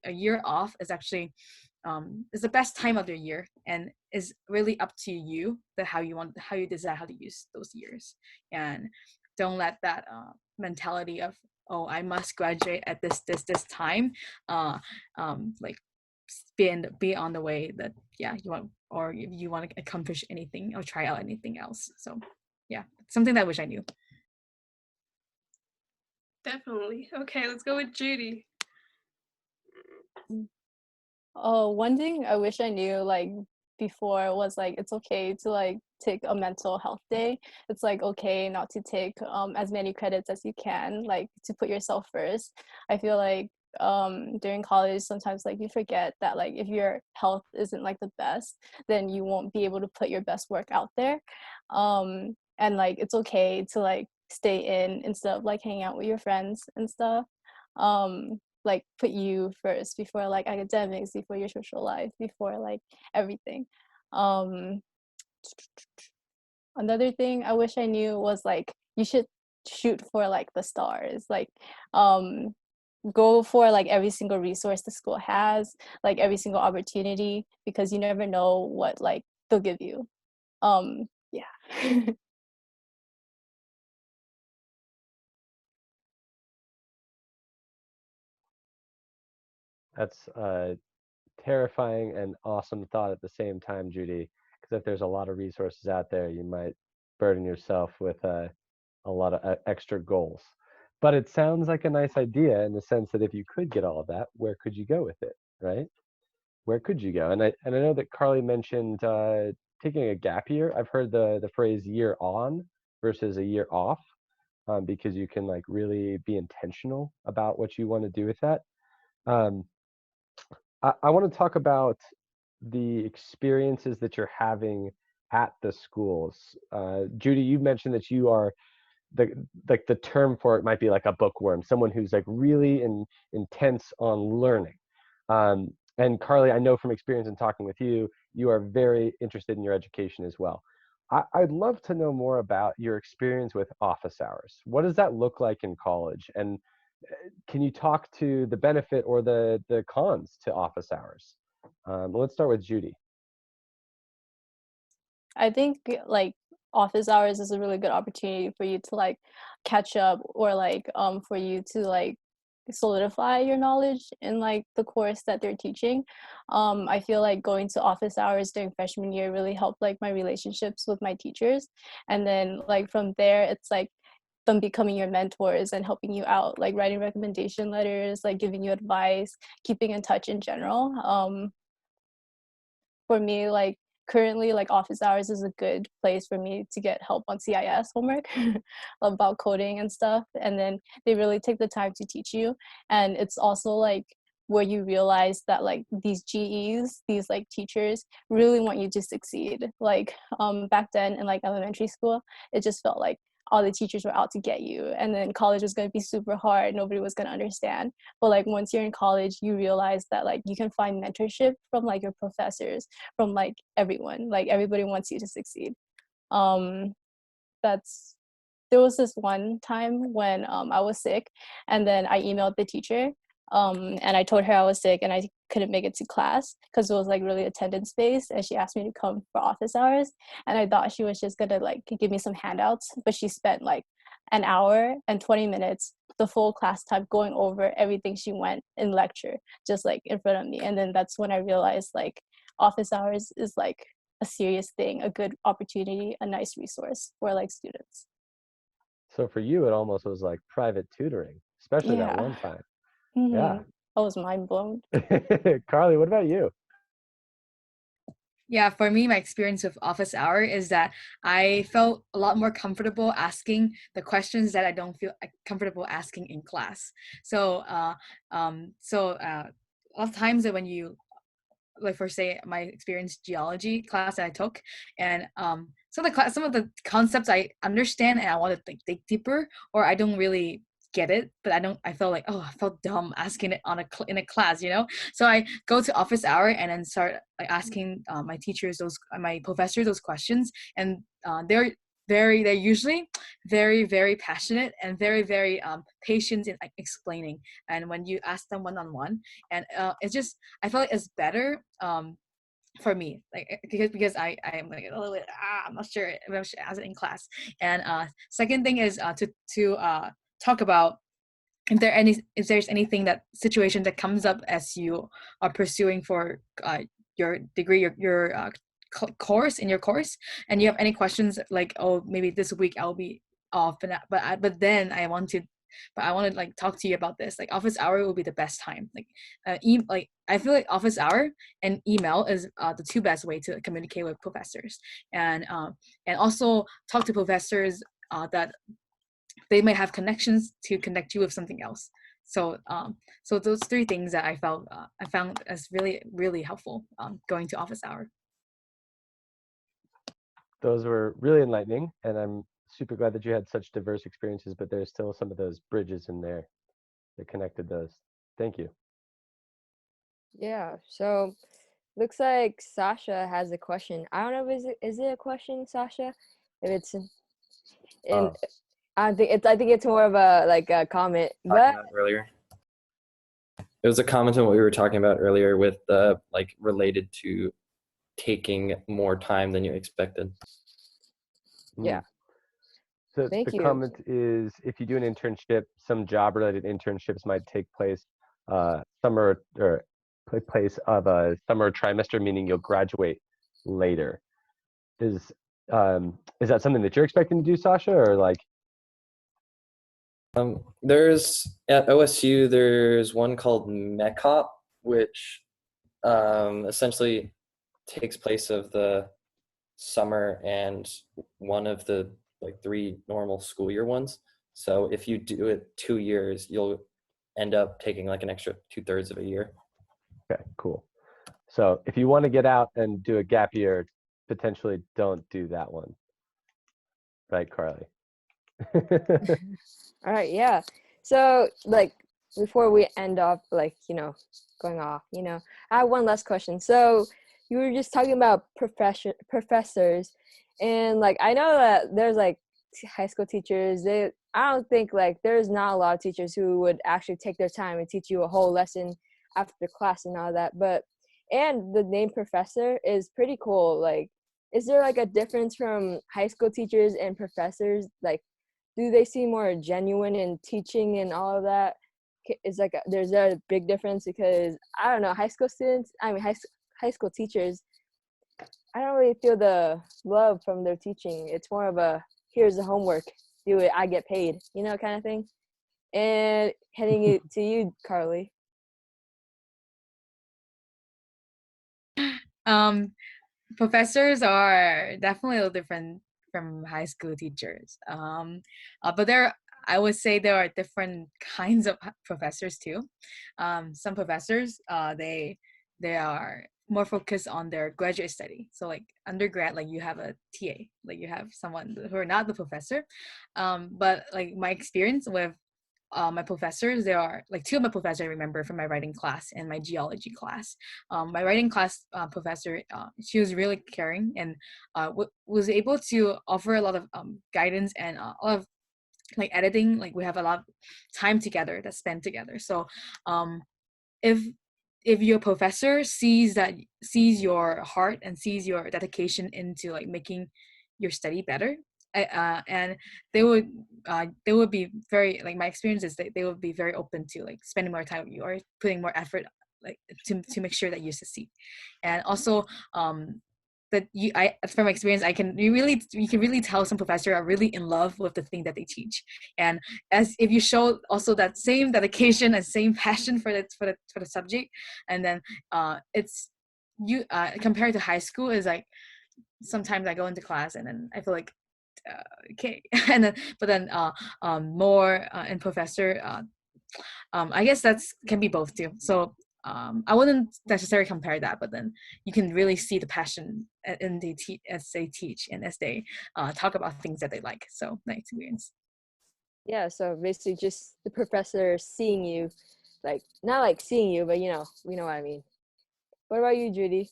a year off, is actually is the best time of the year, and is really up to you that how you decide how to use those years. And don't let that mentality of, oh, I must graduate at this time like be on the way that you want, or if you want to accomplish anything or try out anything else. So yeah, something that I wish I knew. Definitely. Okay, let's go with Judy. Oh, one thing I wish I knew like before was like it's okay to like take a mental health day. It's like okay not to take as many credits as you can, like to put yourself first. I feel like during college sometimes like you forget that like if your health isn't like the best, then you won't be able to put your best work out there. And like it's okay to like stay in instead of like hanging out with your friends and stuff. Like put you first before like academics, before your social life, before like everything. um Another thing I wish I knew was like you should shoot for like the stars, like um go for like every single resource the school has, like every single opportunity, because you never know what like they'll give you. Yeah. That's a terrifying and awesome thought at the same time, Judy. Because if there's a lot of resources out there, you might burden yourself with a lot of extra goals. But it sounds like a nice idea in the sense that if you could get all of that, where could you go with it, right? Where could you go? And I know that Carly mentioned taking a gap year. I've heard the phrase year on versus a year off, because you can like really be intentional about what you want to do with that. Um, I want to talk about the experiences that you're having at the schools. Judy, you mentioned that you are the like the term for it might be like a bookworm, someone who's like really intense on learning. And Carly, I know from experience in talking with you, you are very interested in your education as well. I'd love to know more about your experience with office hours. What does that look like in college? And can you talk to the benefit or the cons to office hours? Let's start with Judy. I think like office hours is a really good opportunity for you to like catch up, or like for you to like solidify your knowledge in like the course that they're teaching. I feel like going to office hours during freshman year really helped like my relationships with my teachers, and then like from there it's like them becoming your mentors and helping you out, like writing recommendation letters, like giving you advice, keeping in touch in general. For me, like currently, like office hours is a good place for me to get help on CIS homework about coding and stuff. And then they really take the time to teach you. And it's also like where you realize that like these GEs, these like teachers really want you to succeed. Like back then in like elementary school, it just felt like all the teachers were out to get you, and then college was going to be super hard, nobody was going to understand. But like once you're in college, you realize that like you can find mentorship from like your professors, from like everyone, like everybody wants you to succeed. um that's There was this one time when I was sick, and then I emailed the teacher, and I told her I was sick and I couldn't make it to class because it was like really attendance based, and she asked me to come for office hours. And I thought she was just gonna like give me some handouts, but she spent like an hour and 20 minutes, the full class time, going over everything she went in lecture, just like in front of me. And then that's when I realized like office hours is like a serious thing, a good opportunity, a nice resource for like students. So for you, it almost was like private tutoring, especially that Yeah. one time. Mm-hmm. Yeah. I was mind blown. Carly, what about you? Yeah, for me, my experience with office hour is that I felt a lot more comfortable asking the questions that I don't feel comfortable asking in class. So, a lot of times that when you, like for say my experience geology class that I took, and some of the concepts I understand and I want to like dig deeper, or I don't really get it, but I felt like, oh, I felt dumb asking it in a class, you know. So I go to office hour and then start like asking my professors those questions, and they're usually very passionate and very patient in like explaining. And when you ask them one-on-one, and it's just, I feel like it's better for me, like because I am like a little bit I'm not sure if I should ask it in class. And second thing is to talk about if there's anything, that situation that comes up as you are pursuing for your degree, your course in your course, and you have any questions like, oh, maybe this week I'll be off, but then I want to but I want to like talk to you about this. Like office hour will be the best time. Like like I feel like office hour and email is the two best way to communicate with professors, and also talk to professors that they might have connections to connect you with something else. So so those three things that I found as really, really helpful going to office hour. Those were really enlightening, and I'm super glad that you had such diverse experiences, but there's still some of those bridges in there that connected those. Thank you. Yeah, so looks like Sasha has a question. I don't know if is it a question, Sasha? If it's in, I think it's more of a like a comment. But Earlier, it was a comment on what we were talking about earlier with like related to taking more time than you expected. yeah. So Thank the you. comment is, if you do an internship, some job-related internships might take place summer or place of a summer trimester, meaning you'll graduate later. Is that something that you're expecting to do, Sasha, or like? There's at OSU, there's one called MECOP, which essentially takes place of the summer and one of the like 3 normal school year ones. So if you do it 2 years, you'll end up taking like an extra 2/3 of a year. Okay, cool. So if you want to get out and do a gap year, potentially don't do that one. Right, Carly? All right, yeah. So like before we end off, like, going off, I have one last question. So you were just talking about professors, and like I know that there's like high school teachers. I don't think like there's not a lot of teachers who would actually take their time and teach you a whole lesson after class and all that. And the name professor is pretty cool. Like, is there like a difference from high school teachers and professors? Like, do they seem more genuine in teaching and all of that? Is like there's a big difference? Because I don't know, high school students, high school teachers, I don't really feel the love from their teaching. It's more of a, here's the homework, do it, I get paid, kind of thing. And heading it to you, Carly. Professors are definitely a little different from high school teachers. But I would say there are different kinds of professors too. Some professors, they are more focused on their graduate study. So like undergrad, like you have a TA, like you have someone who are not the professor. But like my experience with my professors, there are like 2 of my professors I remember from my writing class and my geology class. My writing class professor, she was really caring and was able to offer a lot of guidance and a lot of like editing. Like we have a lot of time together that's spent together. So if your professor sees your heart and sees your dedication into like making your study better, and they would be very, like my experience is they would be very open to like spending more time with you or putting more effort like to make sure that you succeed. And also that from experience, you can really tell some professors are really in love with the thing that they teach. And as if you show also that same dedication and same passion for the subject, and then it's you compared to high school is like sometimes I go into class and then I feel like okay, and then but then more in professor, I guess that's can be both too. So I wouldn't necessarily compare that, but then you can really see the passion in as they teach and as they talk about things that they like. So my experience. Yeah, so basically just the professor seeing you, like not like seeing you, but we know what I mean. What about you, Judy?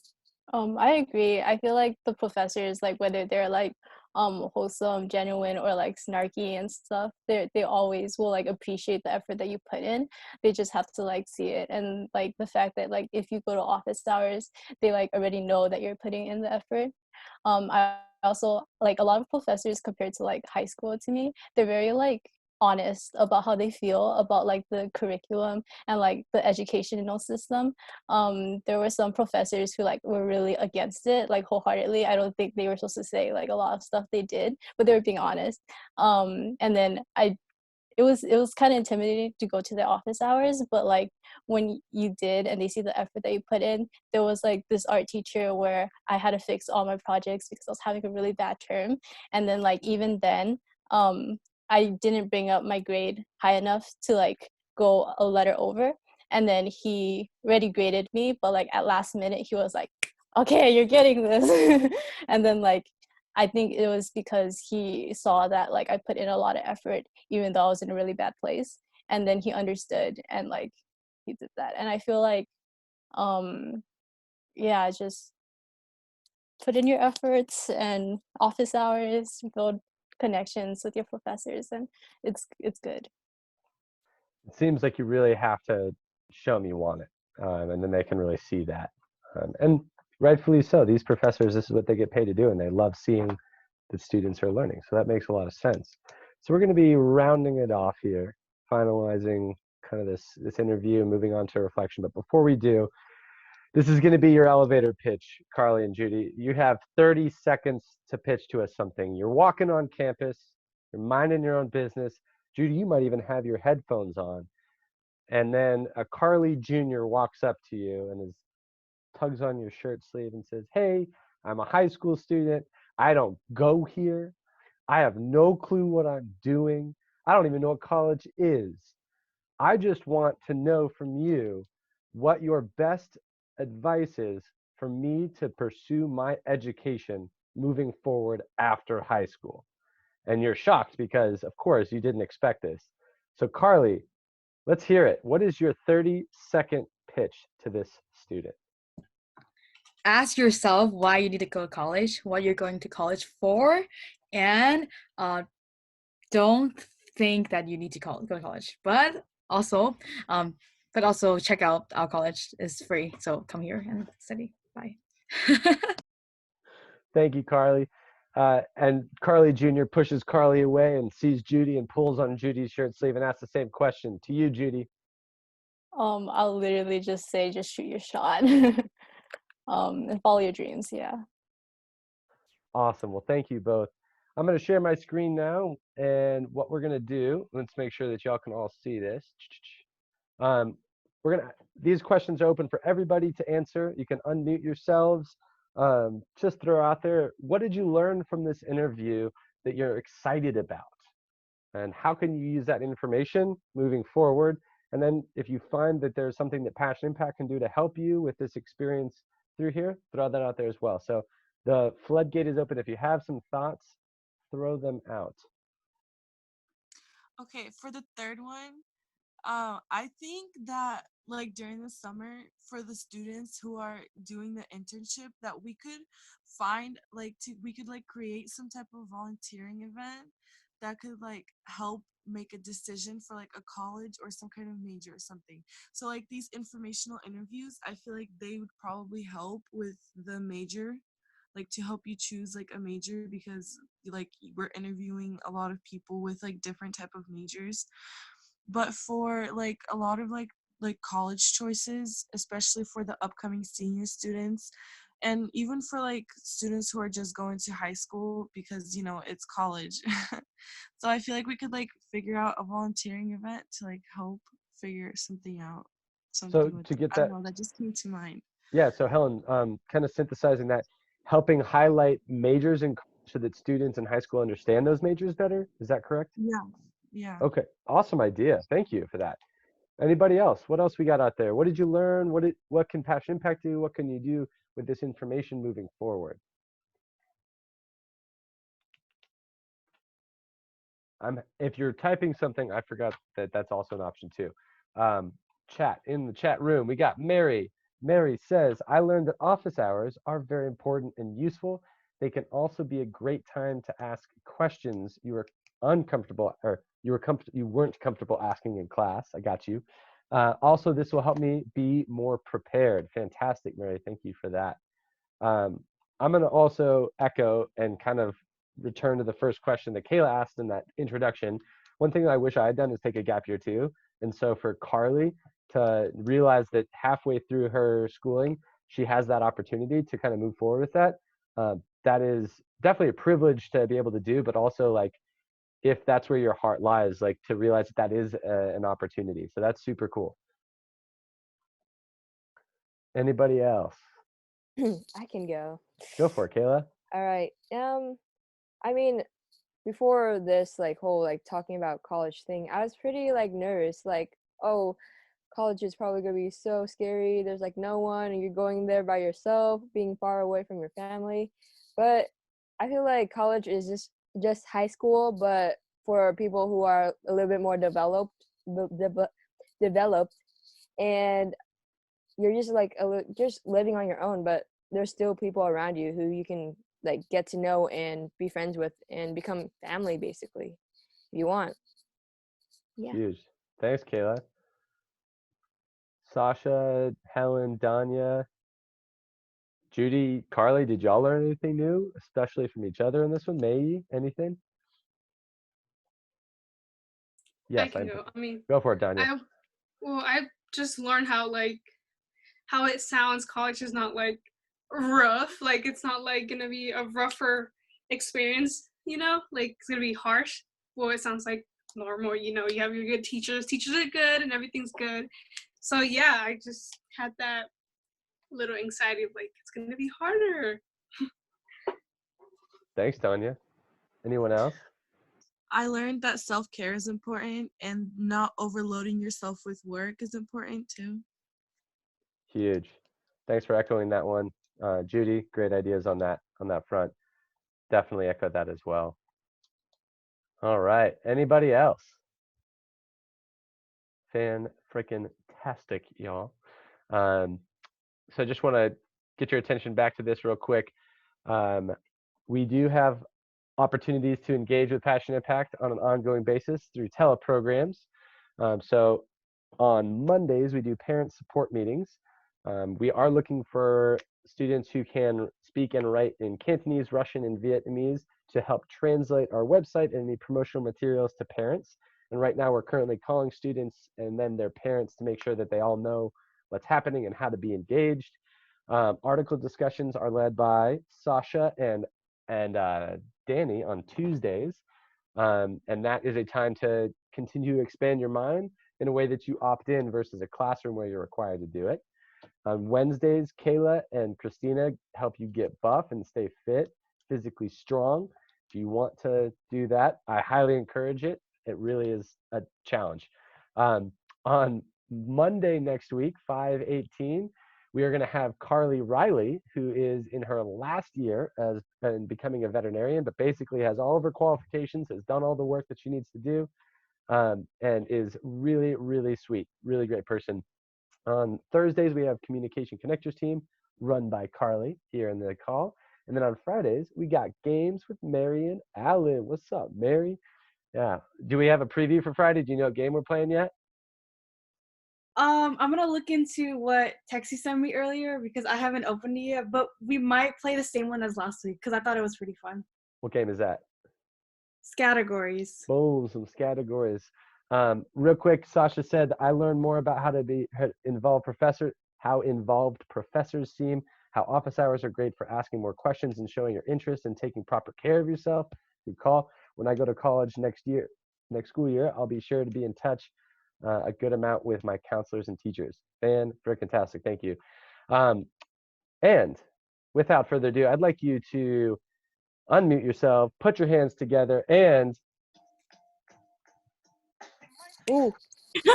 I agree. I feel like the professors, like whether they're like wholesome, genuine, or like snarky and stuff, they always will like appreciate the effort that you put in. They just have to like see it. And like the fact that like if you go to office hours, they like already know that you're putting in the effort. I also like a lot of professors compared to like high school, to me, they're very like honest about how they feel about like the curriculum and like the educational system. There were some professors who like were really against it, like wholeheartedly. I don't think they were supposed to say like a lot of stuff they did, but they were being honest. And then it was kind of intimidating to go to the office hours, but like when you did and they see the effort that you put in, there was like this art teacher where I had to fix all my projects because I was having a really bad term. And then like even then, I didn't bring up my grade high enough to like go a letter over. And then he already graded me, but like at last minute he was like, okay, you're getting this. And then like I think it was because he saw that like I put in a lot of effort even though I was in a really bad place, and then he understood and like he did that. And I feel like yeah, just put in your efforts and office hours, build connections with your professors, and it's good. It seems like you really have to show them you want it, and then they can really see that. And rightfully so. These professors, this is what they get paid to do, and they love seeing that students are learning. So that makes a lot of sense. So we're going to be rounding it off here, finalizing kind of this interview, moving on to reflection. But before we do, this is going to be your elevator pitch, Carly and Judy. You have 30 seconds to pitch to us something. You're walking on campus, you're minding your own business. Judy, you might even have your headphones on. And then a Carly Jr. walks up to you and tugs on your shirt sleeve and says, hey, I'm a high school student. I don't go here. I have no clue what I'm doing. I don't even know what college is. I just want to know from you what your best advice is for me to pursue my education moving forward after high school. And you're shocked because, of course, you didn't expect this. So, Carly, let's hear it. What is your 30-second pitch to this student? Ask yourself why you need to go to college, what you're going to college for, and don't think that you need to go to college. But also check out our college is free. So come here and study. Bye. Thank you, Carly. And Carly Jr. pushes Carly away and sees Judy and pulls on Judy's shirt sleeve and asks the same question to you, Judy. I'll literally just say, just shoot your shot. And follow your dreams. Yeah. Awesome. Well, thank you both. I'm going to share my screen now, and what we're going to do, let's make sure that y'all can all see this. These questions are open for everybody to answer. You can unmute yourselves. Just throw out there, what did you learn from this interview that you're excited about? And how can you use that information moving forward? And then if you find that there's something that Passion Impact can do to help you with this experience through here, throw that out there as well. So the floodgate is open. If you have some thoughts, throw them out. Okay, for the third one, I think that like during the summer for the students who are doing the internship that we could find we could like create some type of volunteering event that could like help make a decision for like a college or some kind of major or something. So like these informational interviews, I feel like they would probably help with the major, like to help you choose like a major, because like we're interviewing a lot of people with like different type of majors. But for like a lot of like college choices, especially for the upcoming senior students, and even for like students who are just going to high school, because you know it's college. So I feel like we could like figure out a volunteering event to like help figure something out. So Something with to get I don't that, know, that just came to mind. yeah, so Helen, kind of synthesizing that, helping highlight majors in so that students in high school understand those majors better. Is that correct? Yeah. Yeah. Okay, awesome idea. Thank you for that. Anybody else? What else we got out there? What did you learn? What can Passion Impact do? What can you do with this information moving forward? If you're typing something, I forgot that that's also an option too. Chat in the chat room. We got Mary. Mary says, I learned that office hours are very important and useful. They can also be a great time to ask questions you were uncomfortable or you weren't comfortable asking in class. I got you. Also, this will help me be more prepared. Fantastic, Mary. Thank you for that. I'm going to also echo and kind of return to the first question that Kayla asked in that introduction. One thing that I wish I had done is take a gap year too. And so for Carly to realize that halfway through her schooling, she has that opportunity to kind of move forward with that. That is definitely a privilege to be able to do, but also like if that's where your heart lies, like to realize that is an opportunity. So that's super cool. Anybody else? I can go. Go for it, Kayla. All right. I mean, before this like whole like talking about college thing, I was pretty like nervous. Like, oh, college is probably gonna be so scary. There's like no one, and you're going there by yourself, being far away from your family. But I feel like college is just high school, but for people who are a little bit more developed, and you're just like just living on your own. But there's still people around you who you can like get to know and be friends with and become family basically, if you want. Yeah. Huge. Thanks, Kayla. Sasha, Helen, Danya, Judy, Carly, did y'all learn anything new, especially from each other in this one? May, anything? Yes, I can go. I mean, go for it, Danya. I just learned how it sounds. College is not like rough. Like it's not like gonna be a rougher experience. You know, like it's gonna be harsh. Well, it sounds like normal. You know, you have your good teachers. Teachers are good, and everything's good. So yeah, I just had that little anxiety of like it's gonna be harder. Thanks, Danya. Anyone else? I learned that self-care is important and not overloading yourself with work is important too. Huge. Thanks for echoing that one. Judy, great ideas on that front. Definitely echo that as well. All right. Anybody else? Fan-frickin-tastic, y'all. So I just want to get your attention back to this real quick. We do have opportunities to engage with Passion Impact on an ongoing basis through teleprograms. So on Mondays, we do parent support meetings. We are looking for students who can speak and write in Cantonese, Russian, and Vietnamese to help translate our website and any promotional materials to parents. And right now we're currently calling students and then their parents to make sure that they all know what's happening and how to be engaged. Article discussions are led by Sasha and Danny on Tuesdays. And that is a time to continue to expand your mind in a way that you opt in versus a classroom where you're required to do it. On Wednesdays, Kayla and Christina help you get buff and stay fit, physically strong. If you want to do that, I highly encourage it. It really is a challenge. On Monday next week, 5/18, we are going to have Carly Riley, who is in her last year as becoming a veterinarian, but basically has all of her qualifications, has done all the work that she needs to do, and is really, really sweet, really great person. On Thursdays, we have Communication Connectors team run by Carly here in the call. And then on Fridays, we got games with Mary and Alan. What's up, Mary? Yeah. Do we have a preview for Friday? Do you know what game we're playing yet? I'm gonna look into what Texie sent me earlier because I haven't opened it yet, but we might play the same one as last week because I thought it was pretty fun. What game is that? Categories. Boom, some categories. Real quick, Sasha said, I learned more about how involved professors seem, how office hours are great for asking more questions and showing your interest and taking proper care of yourself. Good call. When I go to college next school year, I'll be sure to be in touch a good amount with my counselors and teachers. Fan-frickin-tastic. Thank you. And without further ado, I'd like you to unmute yourself, put your hands together, and Ooh. It's do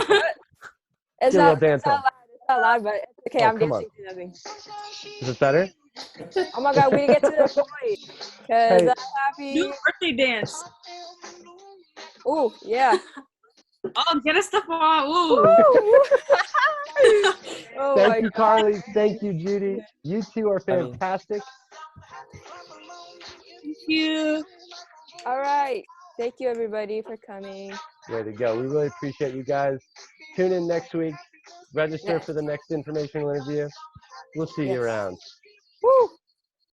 a little not dance on. not loud, but it's okay. Oh, I'm come dancing on. to nothing. Is this better? Oh my God, we didn't get to the point. Cause Hey. I'm happy. New birthday dance. Ooh, yeah. Oh, get us stuff on. Ooh. Oh Thank you, God. Carly. Thank you, Judy. You two are fantastic. Thank you. All right. Thank you, everybody, for coming. Way to go. We really appreciate you guys. Tune in next week. Register for the next informational interview. We'll see you around. Woo!